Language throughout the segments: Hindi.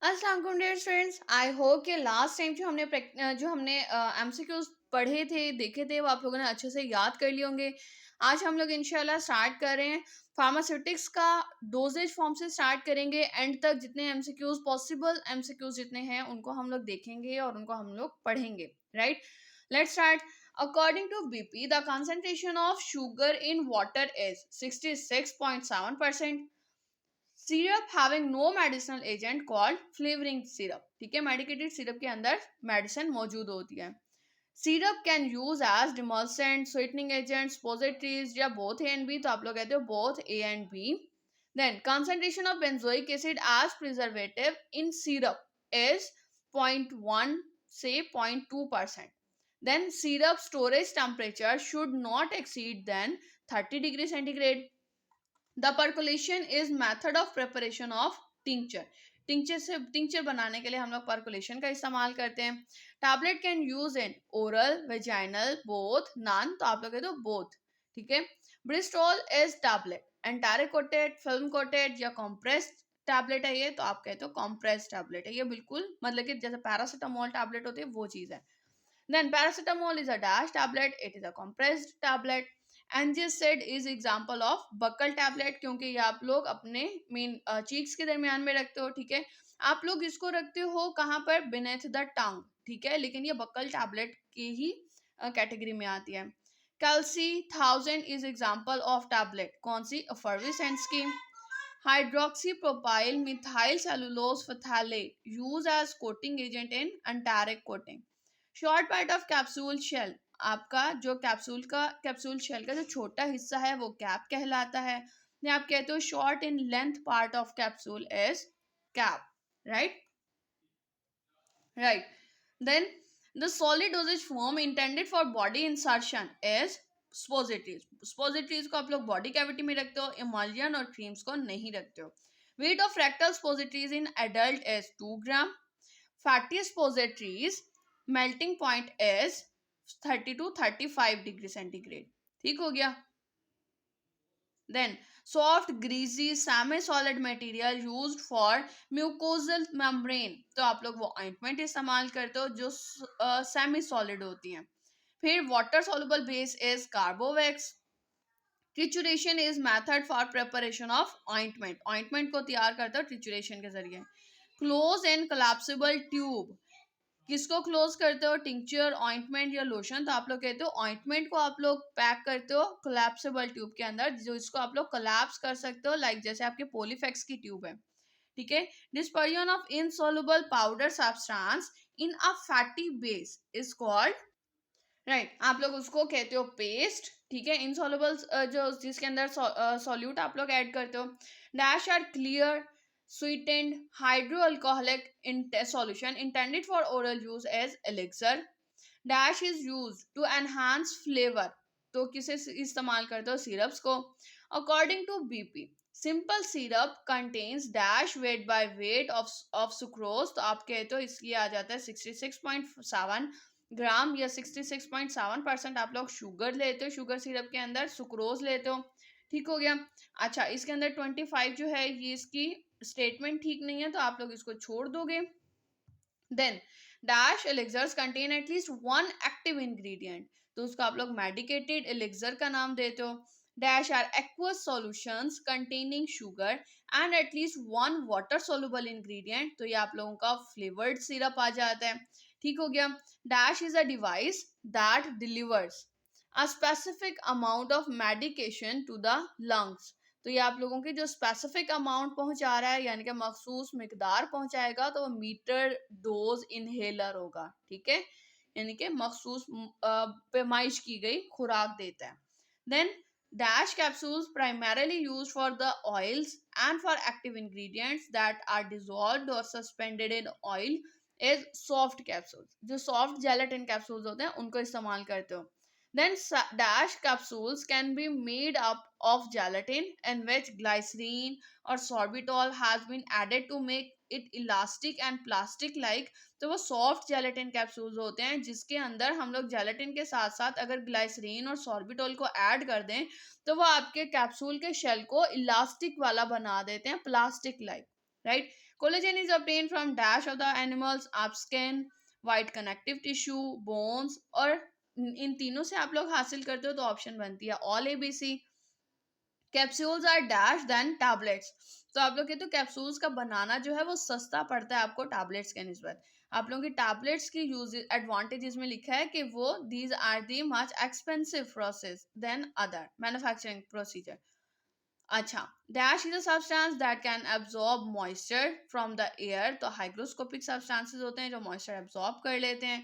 अस्सलाम वालेकुम डियर स्टूडेंट्स। आई होप कि लास्ट टाइम जो हमने एमसीक्यूज पढ़े थे, देखे थे, वो आप लोगों ने अच्छे से याद कर लिए होंगे। आज हम लोग इंशाल्लाह स्टार्ट कर रहे हैं फार्मास्यूटिक्स का डोजेज फॉर्म से स्टार्ट करेंगे। एंड तक जितने एमसीक्यूज पॉसिबल एमसीक्यूज जितने हैं उनको हम लोग देखेंगे और उनको हम लोग पढ़ेंगे। Right, let's start. According to BP, the concentration of sugar in water is 66.7%. Syrup having no medicinal agent called flavouring syrup. ठीक है, मेडिकेटेड सिरप के अंदर मेडिसिन मौजूद होती है। Syrup can use as demulcent, sweetening agent, suppositories या बोथ ए एंड बी, तो आप लोग कहते हो both A and B. Then concentration of benzoic acid as preservative in syrup is 0.1 से 0.2%. Then syrup storage temperature should not exceed than 30 degree centigrade. The percolation is method of preparation of tincture. Tincture बनाने के लिए हम लोग परकोलेशन का इस्तेमाल करते हैं। Tablet can use in oral, vaginal, both, none, तो आप लोग कहते हो बोथ। ठीक है, Bristol is tablet, enteric coated, film coated या कॉम्प्रेस्ड टैबलेट है ये, तो आप कहते हो कॉम्प्रेस्ड टैबलेट है ये। बिल्कुल मतलब कि जैसे पैरासिटामोल टैबलेट होती है वो चीज है। Then paracetamol is a dash tablet. It is a compressed tablet. Angicid is example of buccal tablet, क्योंकि ये आप लोग अपने मेन चीक्स के दरमियान में रखते हो। ठीक है, आप लोग इसको रखते हो कहाँ पर, beneath द टंग। ठीक है, लेकिन ये बक्कल टैबलेट की ही कैटेगरी में आती है। कैल्सी 1000 इज एग्जाम्पल ऑफ टैबलेट, कौन सी, एफर्विसेंट्स की। Hydroxy propyl methyl cellulose phthalate use as coating agent in enteric coating. Short part of capsule shell, आपका जो कैप्सूल शेल का जो छोटा हिस्सा है वो कैप कहलाता है। या आप कहते हो short in length part of capsule is cap. Right, right. Then the solid dosage form intended for body insertion is suppositories. Suppositories को आप लोग बॉडी कैविटी में रखते हो, इमल्जन और क्रीम्स को नहीं रखते हो। Weight of rectal suppositories in adult is 2 gram. Fatty suppositories melting point is 30 to 35 degree centigrade. ठीक हो गया। Then soft greasy semi solid material used for mucosal membrane, तो आप लोग वो ऑइंटमेंट इस्तेमाल करते हो जो सेमी सॉलिड होती हैं। फिर water soluble base is carbowax. Trituration is method for preparation of ointment, ointment को तैयार करते हो ट्रिचुरेशन के जरिए। क्लोज एंड कोलैप्सिबल ट्यूब, किसको क्लोज करते हो, टिंक्चर, ऑइंटमेंट या लोशन, तो आप लोग कहते हो ऑइंटमेंट को आप लोग पैक करते हो कोलैप्सिबल ट्यूब के अंदर, जो इसको आप लोग कोलैप्स कर सकते हो, लाइक जैसे आपके पोलीफेक्स की ट्यूब है। ठीक है, dispersion of insoluble powder substance in a fatty base is called, right, आप लोग उसको कहते हो पेस्ट। ठीक है, इनसॉल्युबल जो जिसके अंदर सॉल्यूट आप लोग ऐड करते हो। Dash are clear sweetened hydroalcoholic solution intended for oral use as elixir. Dash is used to enhance flavor, तो किसे इस्तेमाल करते हो, सिरप्स को। According to BP, simple syrup contains dash weight by weight of sucrose, तो आप कहते हो इसलिए आ जाता है 66.7 ग्राम या 66.7% आप लोग शुगर लेते हो, शुगर सिरप के अंदर सुक्रोज लेते हो। ठीक हो गया। अच्छा, इसके अंदर 25 जो है ये इसकी स्टेटमेंट ठीक नहीं है, तो आप लोग इसको छोड़ दोगे। Then dash elixirs contain at least one active ingredient, तो उसको आप लोग मेडिकेटेड एलिक्सर का नाम देते हो। Dash are aqueous solutions containing sugar and at least one water soluble ingredient, तो ये आप लोगों का फ्लेवर्ड सिरप आ जाता है। ठीक हो गया। Dash is a device that delivers a specific amount of medication to the lungs, तो ये आप लोगों की जो स्पेसिफिक अमाउंट पहुंचा रहा है यानी कि मखसूस मिकदार पहुंचाएगा, तो वो मीटर डोज इनहेलर होगा। ठीक है, यानी कि मखसूस पैमाइश की गई खुराक देता है। Then dash capsules primarily use for the oils and for active ingredients that are dissolved और suspended in oil is soft capsules, जो सॉफ्ट जेलेटिन कैप्सूल्स होते हैं उनको इस्तेमाल करते हो। Then dash capsules can be made up of gelatin in which glycerine or sorbitol has been added to make it elastic and plastic like, तो वो सॉफ्ट जेलेटिन कैप्सूल्स होते हैं जिसके अंदर हम लोग जेलेटिन के साथ साथ अगर ग्लाइसरीन और सॉर्बिटोल को ऐड कर दें तो वो आपके कैप्सूल के शेल को इलास्टिक वाला बना देते हैं, plastic like. Right, collagen is obtain from dash of the animals, आप skin, white connective tissue, bones, और इन तीनों से आप लोग हासिल करते हो तो ऑप्शन बनती है all ABC। Capsules are dash then tablets, तो आप लोग कहते हो कैप्सूल्स का बनाना जो है वो सस्ता पड़ता है आपको टैबलेट्स के निस्बत। आप लोगों की टैबलेट्स की यूज एडवांटेजेस में लिखा है कि वो these are the much expensive process than other manufacturing procedure. अच्छा, dash is a substance that can absorb moisture from the air, तो हाइग्रोस्कोपिक सब्सटेंसेस होते हैं जो मॉइस्चर एब्जॉर्ब कर लेते हैं।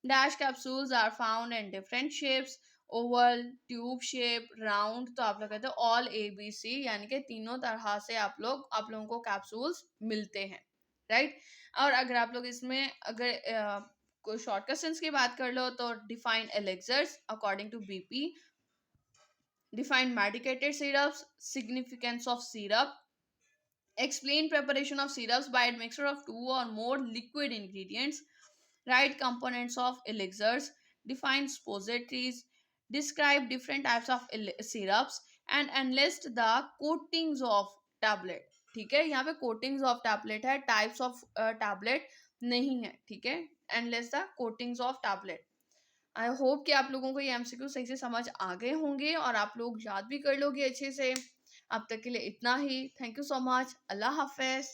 Dash capsules are found in different shapes, oval, tube shape, round, तो आप लोग कहते हो ऑल ABC, यानी कि तीनों तरह से आप लोगों को कैप्सूल्स मिलते हैं, राइट। और अगर आप लोग इसमें अगर कोई शॉर्ट क्वेश्चंस की बात कर लो तो define elixirs according to BP, define medicated syrups, significance of syrup, explain preparation of syrups by a mixture of two or more liquid ingredients, write components of elixirs, define suppositories, describe different types of syrups, and enlist the coatings of tablet। ठीक है, यहाँ पे कोटिंग्स ऑफ टैबलेट है, टाइप्स ऑफ टैबलेट नहीं है, ठीक है। Endless the coatings of tablet. I hope कि आप लोगों को ये एमसीक्यू सही से समझ आ गए होंगे और आप लोग याद भी कर लोगे अच्छे से। अब तक के लिए इतना ही। Thank you so much. अल्लाह हाफिज।